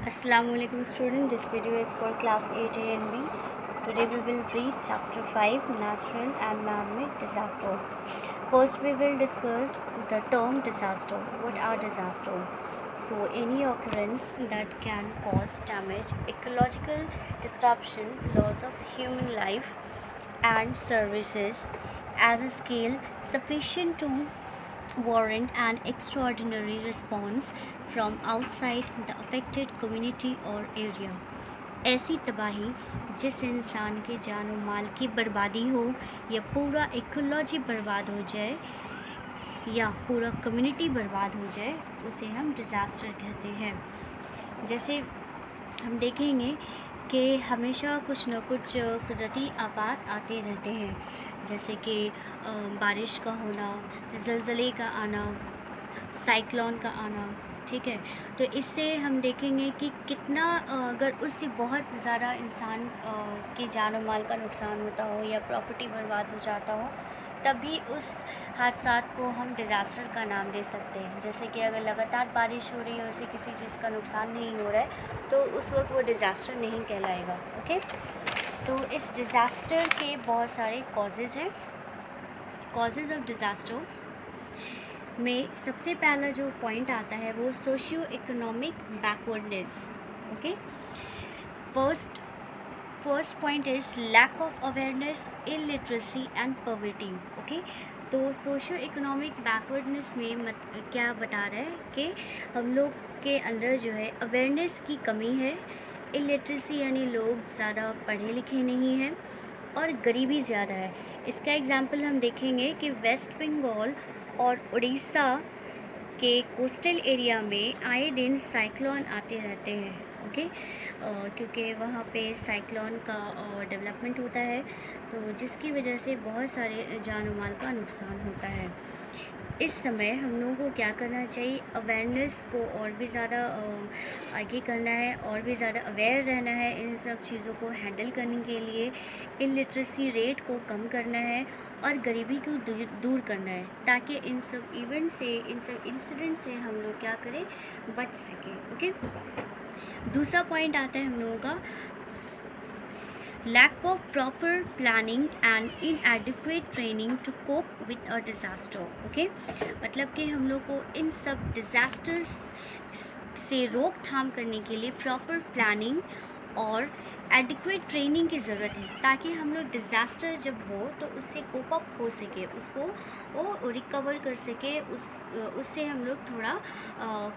Assalamualaikum student, this video is for class 8A and B. Today we will read chapter 5 natural and man-made disaster. First we will discuss the term disaster. What are disaster? So any occurrence that can cause damage, ecological disruption, loss of human life and services at a scale sufficient to warrant an extraordinary response from outside the affected community or area. ऐसी तबाही जिस इंसान के जान और माल की बर्बादी हो या पूरा इकोलॉजी बर्बाद हो जाए या पूरा कम्युनिटी बर्बाद हो जाए उसे हम डिज़ास्टर कहते हैं। जैसे हम देखेंगे कि हमेशा कुछ न कुछ कुदरती आफात आते रहते हैं, जैसे कि बारिश का होना, ज़लज़ले का आना, साइक्लोन का आना। ठीक है, तो इससे हम देखेंगे कि कितना अगर उससे बहुत ज़्यादा इंसान की जान और माल का नुकसान होता हो या प्रॉपर्टी बर्बाद हो जाता हो, तभी उस हादसात को हम डिज़ास्टर का नाम दे सकते हैं। जैसे कि अगर लगातार बारिश हो रही है और उससे किसी चीज़ का नुकसान नहीं हो रहा है तो उस वक्त वो डिज़ास्टर नहीं कहलाएगा। ओके, तो इस डिज़ास्टर के बहुत सारे कॉजेज़ हैं। कॉजेज़ ऑफ डिज़ास्टर में सबसे पहला जो पॉइंट आता है वो socio economic backwardness. Okay, first point is lack of awareness, illiteracy and poverty. Okay, तो सोशियो इकोनॉमिक बैकवर्डनेस में क्या बता रहा है कि हम लोग के अंदर जो है अवेयरनेस की कमी है, इलिटरेसी यानी लोग ज़्यादा पढ़े लिखे नहीं हैं और गरीबी ज़्यादा है। इसका एग्जांपल हम देखेंगे कि वेस्ट बंगाल और उड़ीसा के कोस्टल एरिया में आए दिन साइक्लोन आते रहते हैं। ओके, क्योंकि वहाँ पे साइक्लोन का डेवलपमेंट होता है, तो जिसकी वजह से बहुत सारे जान और माल का नुकसान होता है। इस समय हम लोगों को क्या करना चाहिए, अवेयरनेस को और भी ज़्यादा आगे करना है और भी ज़्यादा अवेयर रहना है इन सब चीज़ों को हैंडल करने के लिए। इलिटरेसी रेट को कम करना है और गरीबी को दूर करना है, ताकि इन सब इवेंट से, इन सब इंसिडेंट से हम लोग क्या करें, बच सकें। ओके, दूसरा पॉइंट आता है हम लोगों का lack of proper planning and inadequate training to cope with a disaster. Okay, मतलब कि हम लोग को इन सब डिज़ास्टर्स से रोकथाम करने के लिए प्रॉपर प्लानिंग और एडिक्वेट ट्रेनिंग की ज़रूरत है, ताकि हम लोग डिज़ास्टर जब हो तो उससे कोप अप हो सके, उसको वो रिकवर कर सके, उससे हम लोग थोड़ा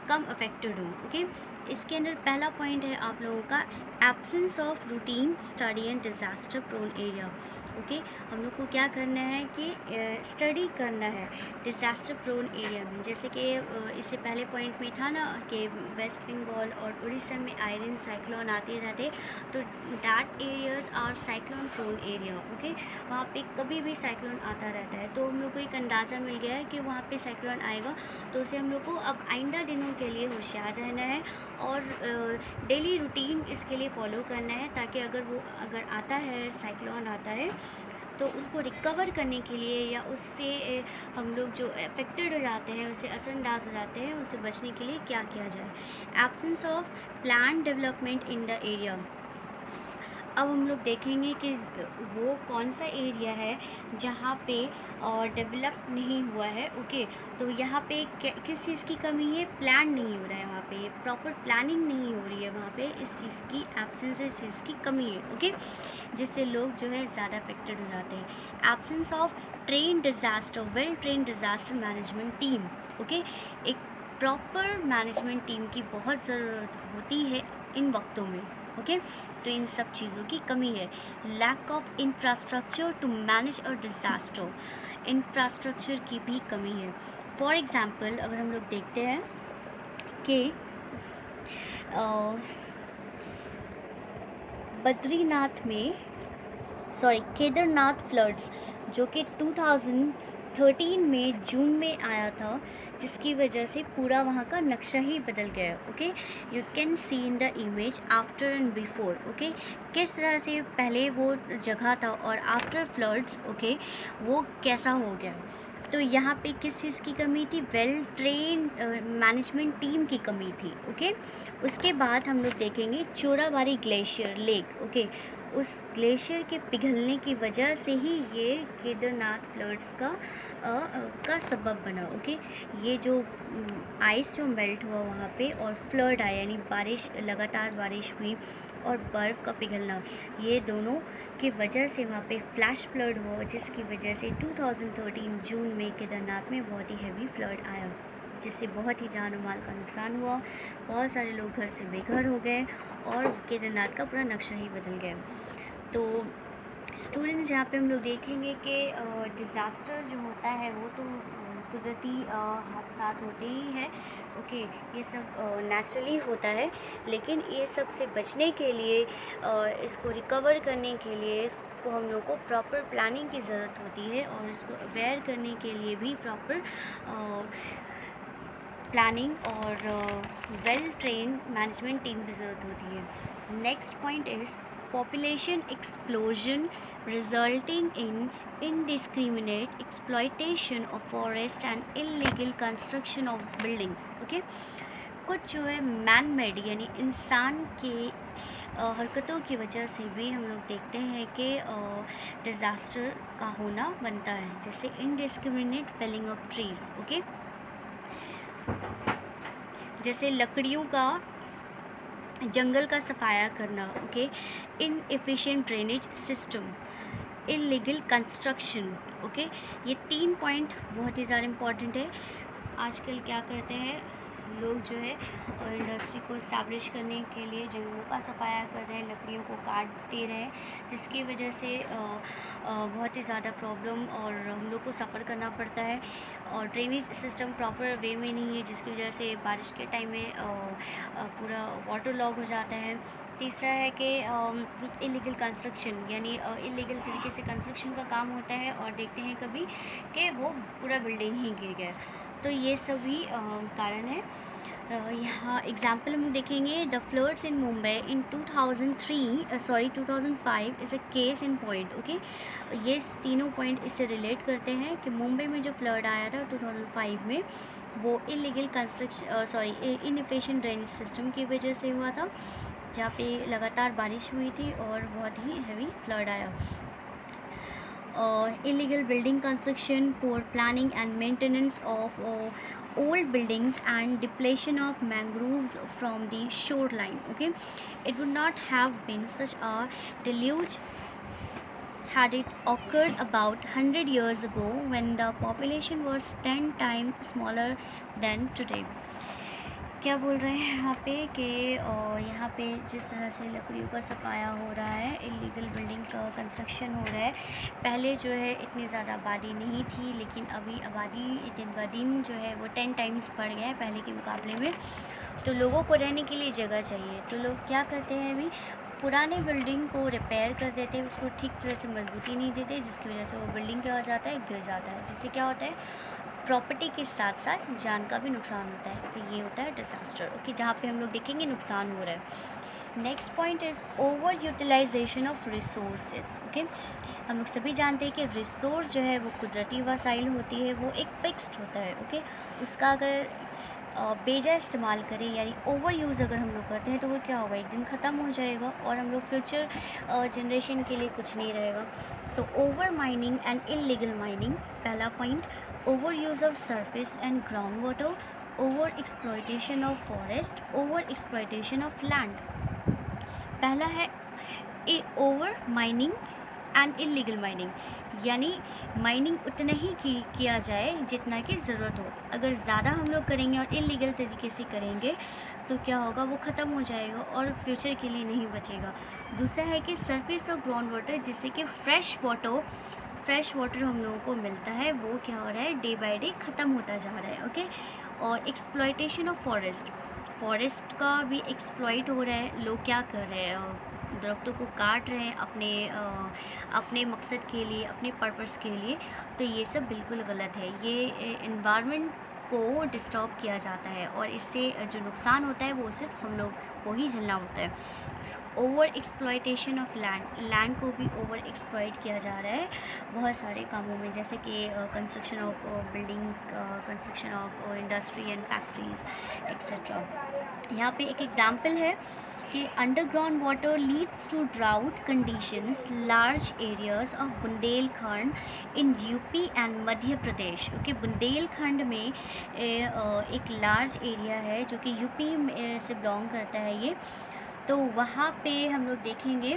कम अफेक्टेड हों। ओके, इसके अंदर पहला पॉइंट है आप लोगों का absence of routine study and disaster prone area. Okay, हम लोग को क्या करना है कि स्टडी करना है डिज़ास्टर प्रोन एरिया में। जैसे कि इससे पहले पॉइंट में था ना कि वेस्ट बंगाल और उड़ीसा में आए दिन साइक्लोन आते रहते, तो that areas are cyclone prone area. Okay, वहाँ पे कभी भी साइक्लोन आता रहता है, तो हम लोग को एक अंदाज़ा मिल गया है कि वहाँ पे साइक्लोन आएगा, तो उसे हम लोग को अब आइंदा दिनों के लिए होशियार रहना है और डेली रूटीन इसके लिए फॉलो करना है, ताकि अगर आता है साइक्लोन आता है तो उसको रिकवर करने के लिए या उससे हम लोग जो अफेक्टेड हो जाते हैं, उससे असरअंदाज हो जाते हैं, उससे बचने के लिए क्या किया जाए। Absence of plan development in the area. अब हम लोग देखेंगे कि वो कौन सा एरिया है जहाँ पे डेवलप नहीं हुआ है। ओके, तो यहाँ पे किस चीज़ की कमी है, प्लान नहीं हो रहा है, वहाँ पे प्रॉपर प्लानिंग नहीं हो रही है, वहाँ पे इस चीज़ की एब्सेंस है, इस चीज़ की कमी है। ओके, जिससे लोग जो है ज़्यादा अफेक्टेड हो जाते हैं। Absence of train disaster, well train disaster management team. Okay, एक प्रॉपर मैनेजमेंट टीम की बहुत ज़रूरत होती है इन वक्तों में। ओके, तो इन सब चीज़ों की कमी है। Lack of infrastructure to manage a disaster, infrastructure की भी कमी है। फॉर एग्ज़ाम्पल अगर हम लोग देखते हैं कि बद्रीनाथ में केदारनाथ फ्लड्स जो कि 2013 में जून में आया था, जिसकी वजह से पूरा वहाँ का नक्शा ही बदल गया। Okay, you can see in the image after and before. Okay, किस तरह से पहले वो जगह था और आफ्टर फ्लड्स ओके वो कैसा हो गया। तो यहाँ पे किस चीज़ की कमी थी? वेल ट्रेन मैनेजमेंट टीम की कमी थी। ओके, उसके बाद हम लोग देखेंगे चोराबाड़ी ग्लेशियर लेक। ओके, उस ग्लेशियर के पिघलने की वजह से ही ये केदारनाथ फ्लड्स का सबब बना। ओके, ये जो आइस जो मेल्ट हुआ वहाँ पे और फ्लड आया, यानी बारिश, लगातार बारिश हुई और बर्फ़ का पिघलना, ये दोनों की वजह से वहाँ पे फ्लैश फ्लड हुआ, जिसकी वजह से 2013 जून में केदारनाथ में बहुत ही हैवी फ्लड आया, जिससे बहुत ही जान और माल का नुकसान हुआ। बहुत सारे लोग घर से बेघर हो गए और केदारनाथ का पूरा नक्शा ही बदल गया। तो स्टूडेंट्स, यहाँ पे हम लोग देखेंगे कि डिज़ास्टर जो होता है वो तो कुदरती हादसात होते ही हैं। ओके, ये सब नेचुरली होता है, लेकिन ये सब से बचने के लिए, इसको रिकवर करने के लिए, इसको हम लोग को प्रॉपर प्लानिंग की ज़रूरत होती है और इसको अवेयर करने के लिए भी प्रॉपर प्लानिंग और वेल ट्रेन मैनेजमेंट टीम की ज़रूरत होती है। Next point is population explosion resulting in indiscriminate exploitation of forest and illegal construction of buildings। Okay, कुछ जो है मैन मेड यानी इंसान के हरकतों की वजह से भी हम लोग देखते हैं कि डिज़ास्टर का होना बनता है, जैसे indiscriminate felling of trees. Okay, जैसे लकड़ियों का, जंगल का सफाया करना। Okay, inefficient drainage system, illegal construction. Okay, ये 3 पॉइंट बहुत ही ज़्यादा इम्पॉर्टेंट है। आजकल क्या करते हैं लोग जो है इंडस्ट्री को इस्टेब्लिश करने के लिए जंगलों का सफाया कर रहे हैं, लकड़ियों को काट दे रहे हैं, जिसकी वजह से बहुत ही ज़्यादा प्रॉब्लम और हम लोग को सफ़र करना पड़ता है। और ड्रेनेज सिस्टम प्रॉपर वे में नहीं है, जिसकी वजह से बारिश के टाइम में पूरा वाटर लॉग हो जाता है। तीसरा है कि इलीगल कंस्ट्रक्शन, यानी इलीगल तरीके से कंस्ट्रक्शन का काम होता है और देखते हैं कभी कि वो पूरा बिल्डिंग ही गिर गया। तो ये सभी कारण है। यहाँ एग्जाम्पल हम देखेंगे, the floods in Mumbai in 2005 is a case in point. Okay, ये तीनों पॉइंट इससे रिलेट करते हैं कि मुंबई में जो फ्लड आया था 2005 में, वो illegal construction inefficient drainage system की वजह से हुआ था, जहाँ पे लगातार बारिश हुई थी और बहुत ही हैवी फ्लड आया। illegal building construction, poor planning and maintenance of old buildings and depletion of mangroves from the shoreline. Okay, it would not have been such a deluge had it occurred about 100 years ago when the population was 10 times smaller than today. क्या बोल रहे हैं यहाँ पे कि यहाँ पे जिस तरह से लकड़ियों का सफाया हो रहा है, इलीगल बिल्डिंग का कंस्ट्रक्शन हो रहा है, पहले जो है इतनी ज़्यादा आबादी नहीं थी, लेकिन अभी आबादी दिन ब दिन जो है वो 10 टाइम्स बढ़ गया है पहले के मुकाबले में। तो लोगों को रहने के लिए जगह चाहिए, तो लोग क्या करते हैं, अभी पुराने बिल्डिंग को रिपेयर कर देते हैं, उसको ठीक तरह से मजबूती नहीं देते, जिसकी वजह से वो बिल्डिंग क्या हो जाता है, गिर जाता है, जिससे क्या होता है, प्रॉपर्टी के साथ साथ जान का भी नुकसान होता है। तो ये होता है डिज़ास्टर। ओके, जहाँ पे हम लोग देखेंगे नुकसान हो रहा है। Next point is over utilization of resources. Okay, हम लोग सभी जानते हैं कि रिसोर्स जो है वो कुदरती वसाइल होती है, वो एक फिक्स्ड होता है। ओके, उसका अगर बेजा इस्तेमाल करें, यानी ओवर यूज़ अगर हम लोग करते हैं, तो वो क्या होगा, एक दिन ख़त्म हो जाएगा और हम लोग फ्यूचर जनरेशन के लिए कुछ नहीं रहेगा। So over mining and illegal mining, पहला point. Over use of surface and ground water, over exploitation of forest, over exploitation of land. पहला है over mining and illegal mining, यानी माइनिंग उतना ही किया जाए जितना की ज़रूरत हो। अगर ज़्यादा हम लोग करेंगे और इलीगल तरीके से करेंगे तो क्या होगा, वो ख़त्म हो जाएगा और फ्यूचर के लिए नहीं बचेगा। दूसरा है कि सरफेस और ग्राउंड वाटर, जिससे कि फ्रेश वाटर हम लोगों को मिलता है, वो क्या हो रहा है, डे बाय डे ख़त्म होता जा रहा है। ओके, और एक्सप्लॉयटेशन ऑफ फॉरेस्ट का भी एक्सप्लॉइट हो रहा है। लोग क्या कर रहे हैं, दरख्तों को काट रहे हैं अपने मकसद के लिए, अपने पर्पस के लिए। तो ये सब बिल्कुल गलत है, ये एनवायरनमेंट को डिस्टर्ब किया जाता है और इससे जो नुकसान होता है वो सिर्फ हम लोग को ही झेलना होता है। ओवर एक्सप्लॉयटेशन ऑफ लैंड को भी ओवर एक्सप्लॉयट किया जा रहा है बहुत सारे कामों में, जैसे कि construction of buildings, construction of industry and factories etcetera. यहाँ पे एक एग्जांपल है कि underground water leads to drought conditions large areas of Bundelkhand in UP and Madhya Pradesh. Okay, Bundelkhand में एक लार्ज एरिया है जो कि यूपी से बिलोंग करता है ये, तो वहाँ पे हम लोग देखेंगे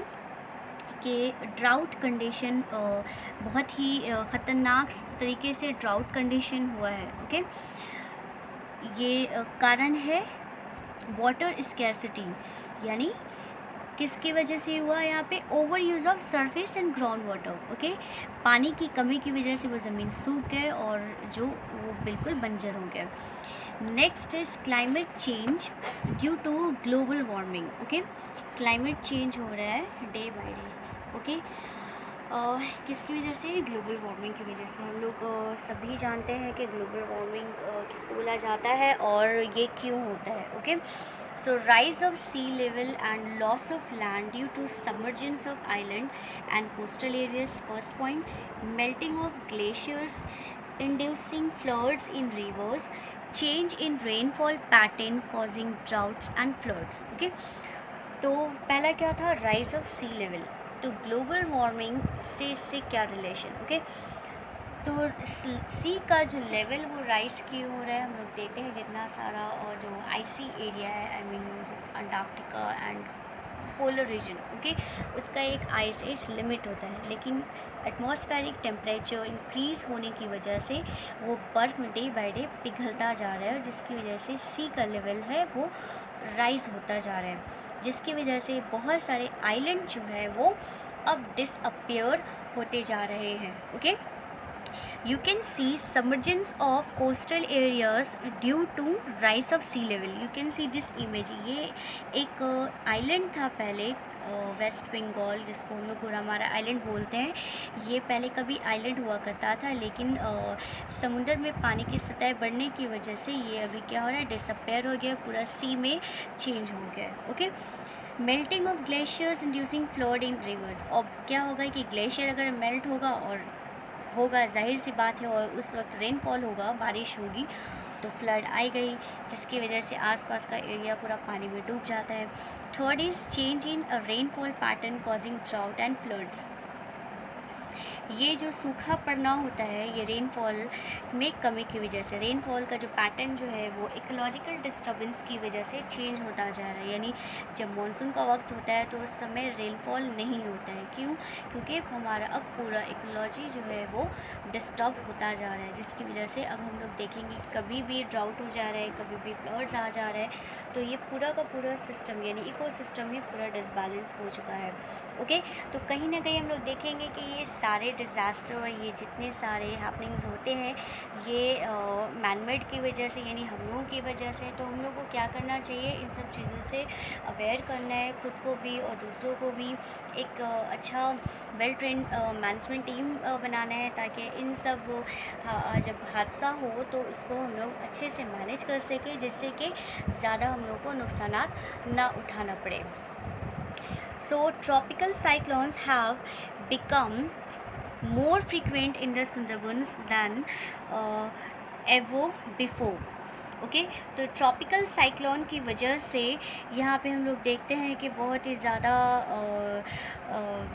कि ड्राउट कंडीशन बहुत ही ख़तरनाक तरीके से ड्राउट कंडीशन हुआ है। ओके, ये कारण है वाटर स्कैरसिटी, यानी किसकी वजह से हुआ यहाँ पे, over use of surface and ground water. Okay, पानी की कमी की वजह से वो ज़मीन सूख गए और जो वो बिल्कुल बंजर हो गया। Next is climate change due to global warming. Okay, climate change हो रहा है डे बाय डे। ओके, किसकी वजह से, ग्लोबल वार्मिंग की वजह से। हम लोग सभी जानते हैं कि ग्लोबल वार्मिंग किसको बोला जाता है और ये क्यों होता है। Okay, so rise of sea level and loss of land due to submergence of island and coastal areas, first point. Melting of glaciers inducing floods in rivers, change in rainfall pattern causing droughts and floods. Okay, तो पहला क्या था, rise of sea level, तो global warming से इससे क्या relation. Okay, तो सी का जो लेवल वो राइज क्यों हो रहा है, हम लोग देखते हैं जितना सारा और जो आईसी एरिया है, I mean Antarctica and polar region, okay, उसका एक आइस एज लिमिट होता है, लेकिन एटमॉस्फेरिक टेम्परेचर इंक्रीज़ होने की वजह से वो बर्फ़ डे बाय डे पिघलता जा रहा है, जिसकी वजह से सी का लेवल है वो राइज़ होता जा रहा है, जिसकी वजह से बहुत सारे आइलैंड जो है वो अब डिसअपियर होते जा रहे हैं। Okay, you can see submergence of coastal areas due to rise of sea level. You can see this image. ये एक आइलैंड था पहले, वेस्ट बंगाल, जिसको हम लोग घोड़ामारा आइलैंड बोलते हैं। ये पहले कभी आइलैंड हुआ करता था, लेकिन समुद्र में पानी की सतह बढ़ने की वजह से ये अभी क्या हो रहा है, डिसअपेयर हो गया, पूरा सी में चेंज हो गया। Okay, melting of glaciers inducing flood in reverse. अब क्या होगा कि ग्लेशियर अगर मेल्ट होगा जाहिर सी बात है, और उस वक्त रेनफॉल होगा, बारिश होगी, तो फ्लड आई गई, जिसकी वजह से आसपास का एरिया पूरा पानी में डूब जाता है। Third is change in a rainfall pattern causing drought and floods. ये जो सूखा पड़ना होता है, ये रेनफॉल में कमी की वजह से, रेनफॉल का जो पैटर्न जो है वो इकोलॉजिकल डिस्टर्बेंस की वजह से चेंज होता जा रहा है। यानी जब मानसून का वक्त होता है तो उस समय रेनफॉल नहीं होता है। क्यों? क्योंकि हमारा अब पूरा इकोलॉजी जो है वो डिस्टर्ब होता जा रहा है, जिसकी वजह से अब हम लोग देखेंगे कभी भी ड्राउट हो जा रहा है, कभी भी फ्लड्स आ जा रहा है, तो ये पूरा का पूरा सिस्टम यानी इकोसिस्टम में पूरा डिसबैलेंस हो चुका है। ओके, तो कहीं ना कहीं हम लोग देखेंगे कि ये सारे डिज़ास्टर और ये जितने सारे हैपनिंग्स होते हैं, ये मैनमेड की वजह से, यानी हम लोगों की वजह से। तो हम लोग को क्या करना चाहिए, इन सब चीज़ों से अवेयर करना है, खुद को भी और दूसरों को भी एक अच्छा वेल ट्रेंड मैनेजमेंट टीम बनाना है, ताकि इन सब जब हादसा हो तो इसको हम लोग अच्छे से मैनेज कर सकें, जिससे कि ज़्यादा हम लोग को नुकसान ना उठाना पड़े। So tropical cyclones have become more frequent in the Sundarbans than ever before. Okay, तो ट्रॉपिकल साइक्लोन की वजह से यहाँ पे हम लोग देखते हैं कि बहुत ही ज़्यादा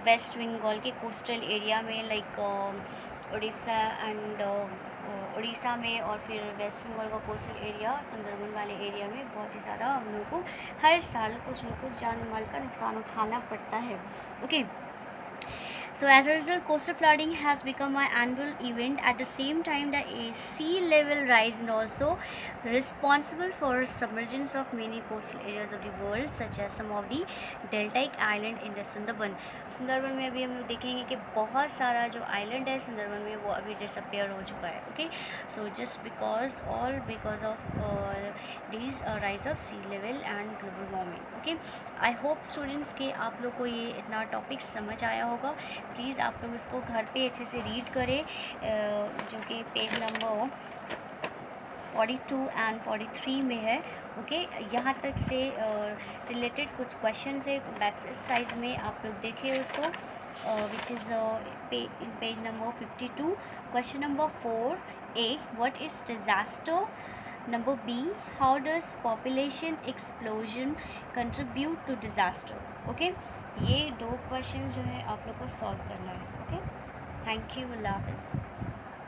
वेस्ट बंगाल के कोस्टल एरिया में, लाइक उड़ीसा एंड उड़ीसा में, और फिर वेस्ट बंगाल का कोस्टल एरिया, सुंदरबन वाले एरिया में बहुत ही ज़्यादा हम लोग को हर साल कुछ न कुछ जान माल का नुकसान उठाना पड़ता है। Okay, so as a result, coastal flooding has become an annual event. At the same time, the sea level rise is also responsible for submergence of many coastal areas of the world, such as some of the deltaic island in the Sundarban. Sundarban में अभी हम लोग देखेंगे कि बहुत सारा जो island है सुंदरबन में वो अभी डिसअपेयर हो चुका है। Okay, so just because of these rise of sea level and global warming. Okay, I hope students कि आप लोग को ये इतना टॉपिक समझ आया होगा। प्लीज़ आप लोग इसको घर पे अच्छे से रीड करें, जो कि पेज नंबर 42 एंड 43 में है। ओके, यहाँ तक से रिलेटेड कुछ क्वेश्चन है मैथ्स एक्सरसाइज में, आप लोग देखिए उसको, which is page number 52। Question number 4A, what is disaster? Number B, how does population explosion contribute to disaster? Okay, ये 2 क्वेश्चन जो है आप लोग को सॉल्व करना है। ओके, थैंक यू, अल्लाह हाफ़िज़।